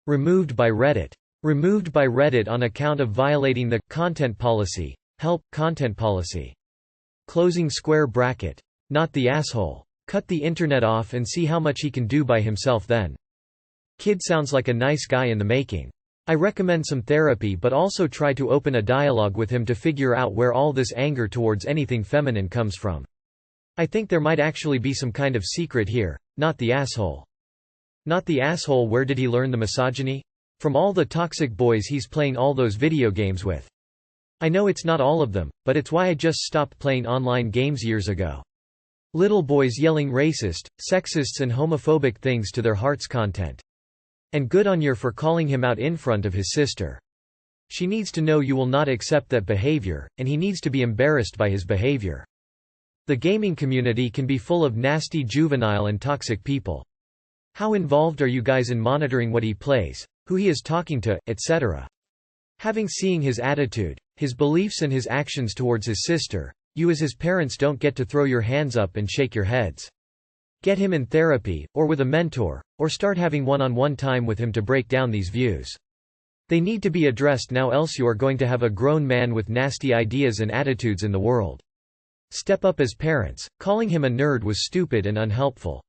Removed by Reddit. Removed by Reddit on account of violating the content policy. Help, content policy. Closing square bracket. Not the asshole. Cut the internet off and see how much he can do by himself then. Kid sounds like a nice guy in the making. I recommend some therapy, but also try to open a dialogue with him to figure out where all this anger towards anything feminine comes from. I think there might actually be some kind of secret here. Not the asshole. Not the asshole. Where did he learn the misogyny? From all the toxic boys he's playing all those video games with. I know it's not all of them, but it's why I just stopped playing online games years ago. Little boys yelling racist, sexist and homophobic things to their heart's content. And good on you for calling him out in front of his sister. She needs to know you will not accept that behavior, and he needs to be embarrassed by his behavior. The gaming community can be full of nasty juvenile and toxic people. How involved are you guys in monitoring what he plays, who he is talking to, etc.? Having seen his attitude, his beliefs and his actions towards his sister, you as his parents don't get to throw your hands up and shake your heads. Get him in therapy, or with a mentor, or start having one-on-one time with him to break down these views. They need to be addressed now, else you are going to have a grown man with nasty ideas and attitudes in the world. Step up as parents. Calling him a nerd was stupid and unhelpful.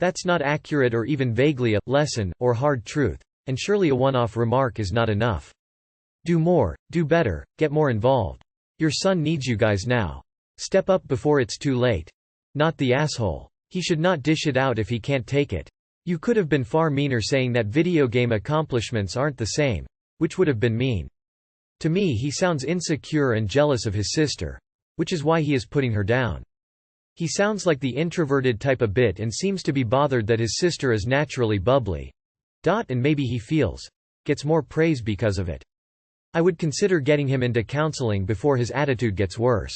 That's not accurate or even vaguely a lesson or hard truth, and surely a one-off remark is not enough. Do more, do better, get more involved. Your son needs you guys now. Step up before it's too late. Not the asshole. He should not dish it out if he can't take it. You could have been far meaner saying that video game accomplishments aren't the same, which would have been mean. To me he sounds insecure and jealous of his sister, which is why he is putting her down. He sounds like the introverted type a bit and seems to be bothered that his sister is naturally bubbly. And maybe he gets more praise because of it. I would consider getting him into counseling before his attitude gets worse.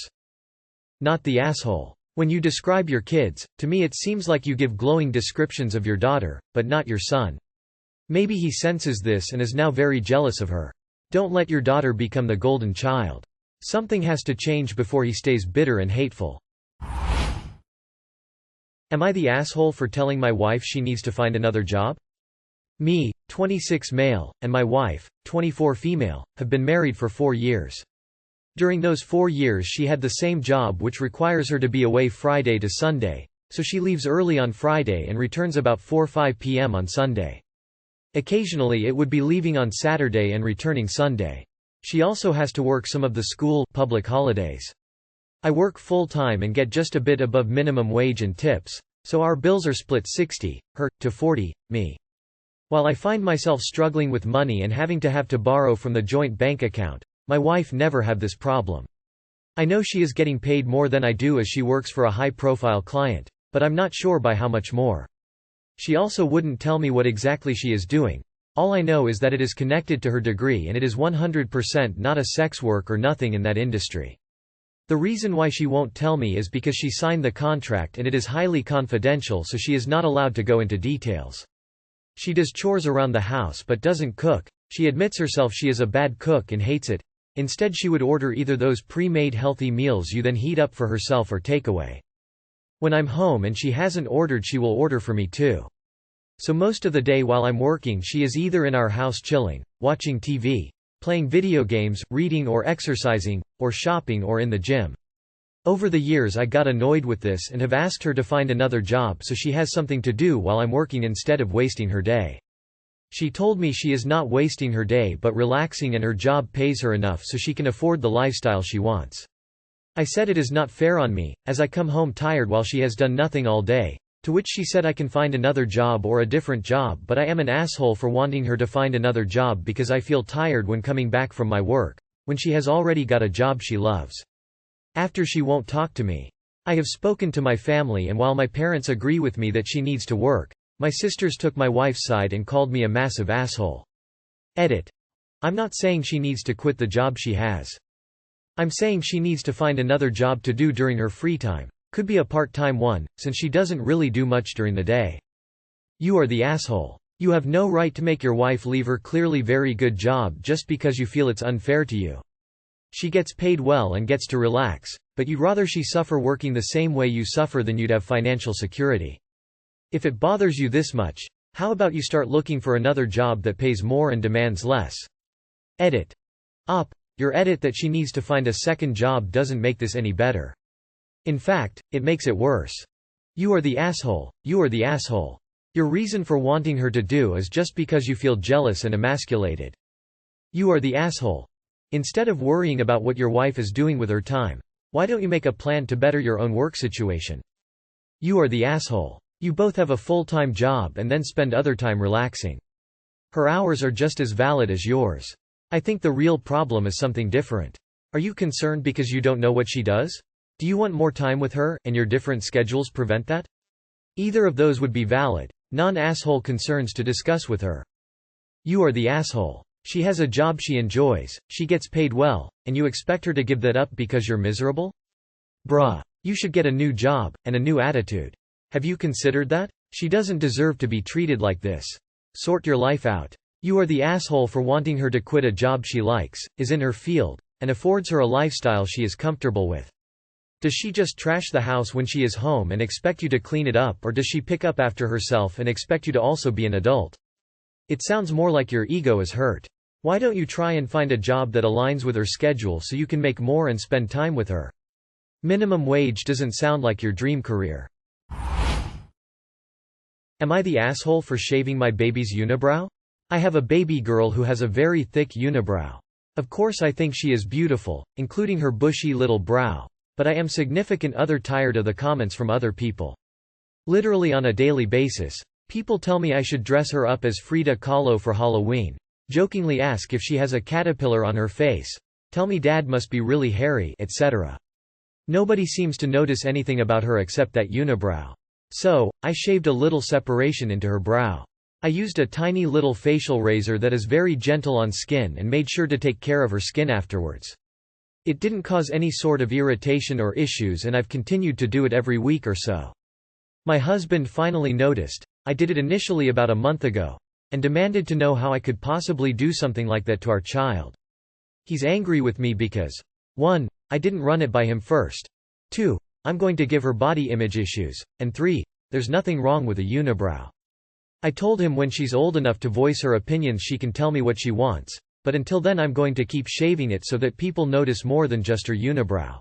Not the asshole. When you describe your kids, to me it seems like you give glowing descriptions of your daughter, but not your son. Maybe he senses this and is now very jealous of her. Don't let your daughter become the golden child. Something has to change before he stays bitter and hateful. Am I the asshole for telling my wife she needs to find another job? Me, 26 male, and my wife, 24 female, have been married for 4 years. During those 4 years she had the same job, which requires her to be away Friday to Sunday, so she leaves early on Friday and returns about 4–5 p.m. on Sunday. Occasionally it would be leaving on Saturday and returning Sunday. She also has to work some of the school public holidays. I work full-time and get just a bit above minimum wage and tips, so our bills are split 60, her, to 40, me. While I find myself struggling with money and having to borrow from the joint bank account, my wife never have this problem. I know she is getting paid more than I do as she works for a high-profile client, but I'm not sure by how much more. She also wouldn't tell me what exactly she is doing. All I know is that it is connected to her degree and it is 100% not a sex work or nothing in that industry. The reason why she won't tell me is because she signed the contract and it is highly confidential, so she is not allowed to go into details. She does chores around the house but doesn't cook. She admits herself she is a bad cook and hates it. Instead she would order either those pre-made healthy meals you then heat up for herself or takeaway. When I'm home and she hasn't ordered, she will order for me too. So most of the day while I'm working she is either in our house chilling, watching TV, playing video games, reading or exercising, or shopping or in the gym. Over the years I got annoyed with this and have asked her to find another job so she has something to do while I'm working instead of wasting her day. She told me she is not wasting her day but relaxing and her job pays her enough so she can afford the lifestyle she wants. I said it is not fair on me, as I come home tired while she has done nothing all day, to which she said I can find another job or a different job, but I am an asshole for wanting her to find another job because I feel tired when coming back from my work, when she has already got a job she loves. After she won't talk to me. I have spoken to my family and while my parents agree with me that she needs to work, my sisters took my wife's side and called me a massive asshole. Edit. I'm not saying she needs to quit the job she has. I'm saying she needs to find another job to do during her free time. Could be a part-time one, since she doesn't really do much during the day. You are the asshole. You have no right to make your wife leave her clearly very good job just because you feel it's unfair to you. She gets paid well and gets to relax, but you'd rather she suffer working the same way you suffer than you'd have financial security. If it bothers you this much, How about you start looking for another job that pays more and demands less? Edit. Your edit that she needs to find a second job doesn't make this any better. In fact, it makes it worse. You are the asshole. You are the asshole. Your reason for wanting her to do is just because you feel jealous and emasculated. You are the asshole. Instead of worrying about what your wife is doing with her time, why don't you make a plan to better your own work situation? You are the asshole. You both have a full-time job and then spend other time relaxing. Her hours are just as valid as yours. I think the real problem is something different. Are you concerned because you don't know what she does? Do you want more time with her, and your different schedules prevent that? Either of those would be valid, non-asshole concerns to discuss with her. You are the asshole. She has a job she enjoys, she gets paid well, and you expect her to give that up because you're miserable? Bruh. You should get a new job, and a new attitude. Have you considered that? She doesn't deserve to be treated like this. Sort your life out. You are the asshole for wanting her to quit a job she likes, is in her field, and affords her a lifestyle she is comfortable with. Does she just trash the house when she is home and expect you to clean it up, or does she pick up after herself and expect you to also be an adult? It sounds more like your ego is hurt. Why don't you try and find a job that aligns with her schedule so you can make more and spend time with her? Minimum wage doesn't sound like your dream career. Am I the asshole for shaving my baby's unibrow? I have a baby girl who has a very thick unibrow. Of course I think she is beautiful, including her bushy little brow, but I am significant other tired of the comments from other people. Literally on a daily basis, people tell me I should dress her up as Frida Kahlo for Halloween, jokingly ask if she has a caterpillar on her face, tell me dad must be really hairy, etc. Nobody seems to notice anything about her except that unibrow. So, I shaved a little separation into her brow. I used a tiny little facial razor that is very gentle on skin and made sure to take care of her skin afterwards. It didn't cause any sort of irritation or issues, and I've continued to do it every week or so. My husband finally noticed. I did it initially about a month ago, and demanded to know how I could possibly do something like that to our child. He's angry with me because 1. I didn't run it by him first. 2. I'm going to give her body image issues, and 3. There's nothing wrong with a unibrow. I told him when she's old enough to voice her opinions she can tell me what she wants, but until then I'm going to keep shaving it so that people notice more than just her unibrow.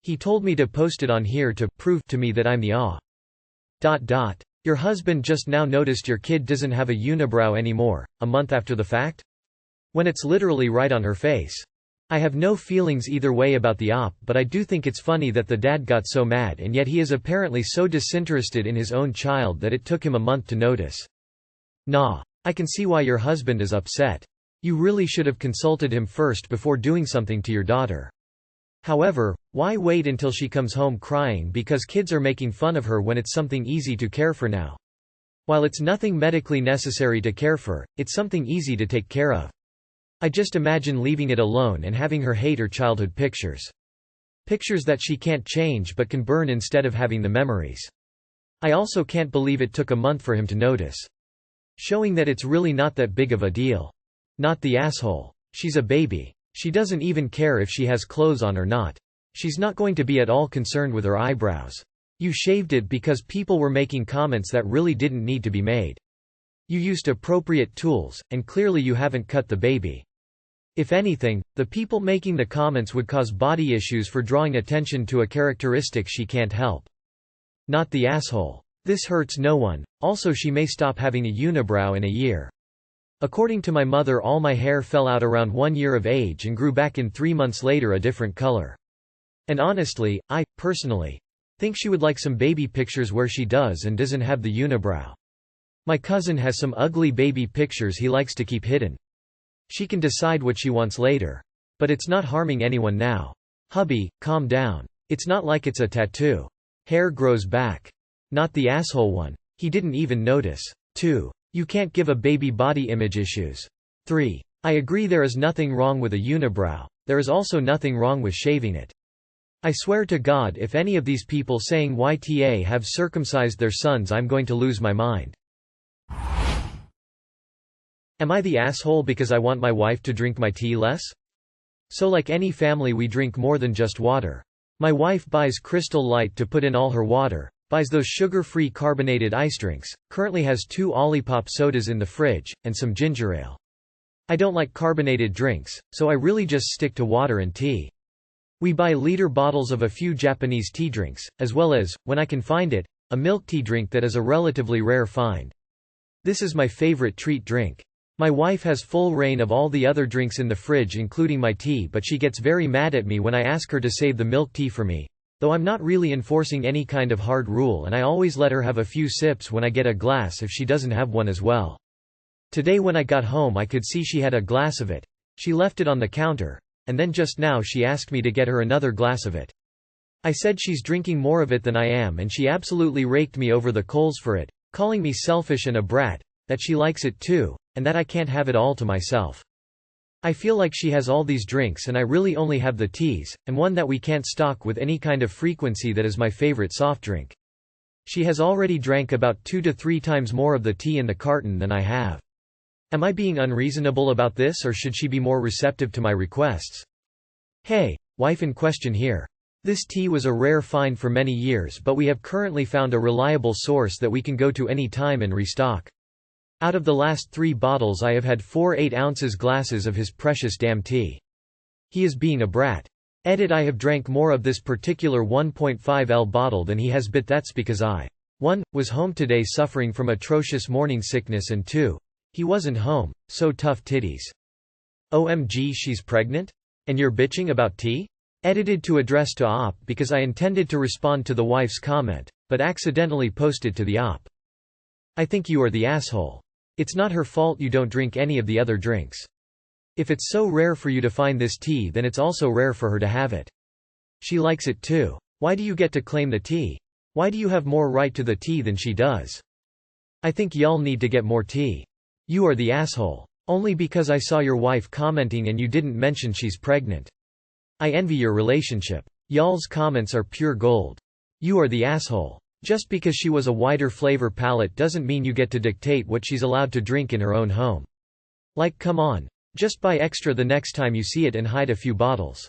He told me to post it on here to prove to me that I'm the aw. Your husband just now noticed your kid doesn't have a unibrow anymore, a month after the fact? When it's literally right on her face. I have no feelings either way about the op, but I do think it's funny that the dad got so mad, and yet he is apparently so disinterested in his own child that it took him a month to notice. Nah. I can see why your husband is upset. You really should have consulted him first before doing something to your daughter. However, why wait until she comes home crying because kids are making fun of her when it's something easy to care for now? While it's nothing medically necessary to care for, it's something easy to take care of. I just imagine leaving it alone and having her hate her childhood pictures. Pictures that she can't change but can burn instead of having the memories. I also can't believe it took a month for him to notice. Showing that it's really not that big of a deal. Not the asshole. She's a baby. She doesn't even care if she has clothes on or not. She's not going to be at all concerned with her eyebrows. You shaved it because people were making comments that really didn't need to be made. You used appropriate tools, and clearly you haven't cut the baby. If anything, the people making the comments would cause body issues for drawing attention to a characteristic she can't help. Not the asshole. This hurts no one. Also, she may stop having a unibrow in a year. According to my mother, all my hair fell out around 1 year of age and grew back in 3 months later a different color. And honestly, I, personally, think she would like some baby pictures where she does and doesn't have the unibrow. My cousin has some ugly baby pictures he likes to keep hidden. She can decide what she wants later. But it's not harming anyone now. Hubby, calm down. It's not like it's a tattoo. Hair grows back. Not the asshole one. He didn't even notice. 2. You can't give a baby body image issues. 3. I agree there is nothing wrong with a unibrow. There is also nothing wrong with shaving it. I swear to God, if any of these people saying YTA have circumcised their sons, I'm going to lose my mind. Am I the asshole because I want my wife to drink my tea less? So like any family, we drink more than just water. My wife buys Crystal Light to put in all her water, Buys those sugar-free carbonated ice drinks, currently has 2 Olipop sodas in the fridge, and some ginger ale. I don't like carbonated drinks, so I really just stick to water and tea. We buy liter bottles of a few Japanese tea drinks, as well as, when I can find it, a milk tea drink that is a relatively rare find. This is my favorite treat drink. My wife has full reign of all the other drinks in the fridge including my tea, but she gets very mad at me when I ask her to save the milk tea for me. Though I'm not really enforcing any kind of hard rule, and I always let her have a few sips when I get a glass if she doesn't have one as well. Today when I got home I could see she had a glass of it. She left it on the counter, and then just now she asked me to get her another glass of it. I said she's drinking more of it than I am, and she absolutely raked me over the coals for it, calling me selfish and a brat, that she likes it too, and that I can't have it all to myself. I feel like she has all these drinks and I really only have the teas, and one that we can't stock with any kind of frequency that is my favorite soft drink. She has already drank about 2 to 3 times more of the tea in the carton than I have. Am I being unreasonable about this, or should she be more receptive to my requests? Hey, wife in question here. This tea was a rare find for many years, but we have currently found a reliable source that we can go to any time and restock. Out of the last 3 bottles I have had 4 8-ounce glasses of his precious damn tea. He is being a brat. Edit I have drank more of this particular 1.5L bottle than he has, but that's because I 1. Was home today suffering from atrocious morning sickness, and 2. He wasn't home, so tough titties. OMG, she's pregnant? And you're bitching about tea? Edited to address to op because I intended to respond to the wife's comment, but accidentally posted to the op. I think you are the asshole. It's not her fault you don't drink any of the other drinks. If it's so rare for you to find this tea, then it's also rare for her to have it. She likes it too. Why do you get to claim the tea? Why do you have more right to the tea than she does? I think y'all need to get more tea. You are the asshole. Only because I saw your wife commenting and you didn't mention she's pregnant. I envy your relationship. Y'all's comments are pure gold. You are the asshole. Just because she was a wider flavor palette doesn't mean you get to dictate what she's allowed to drink in her own home. Like, come on. Just buy extra the next time you see it and hide a few bottles.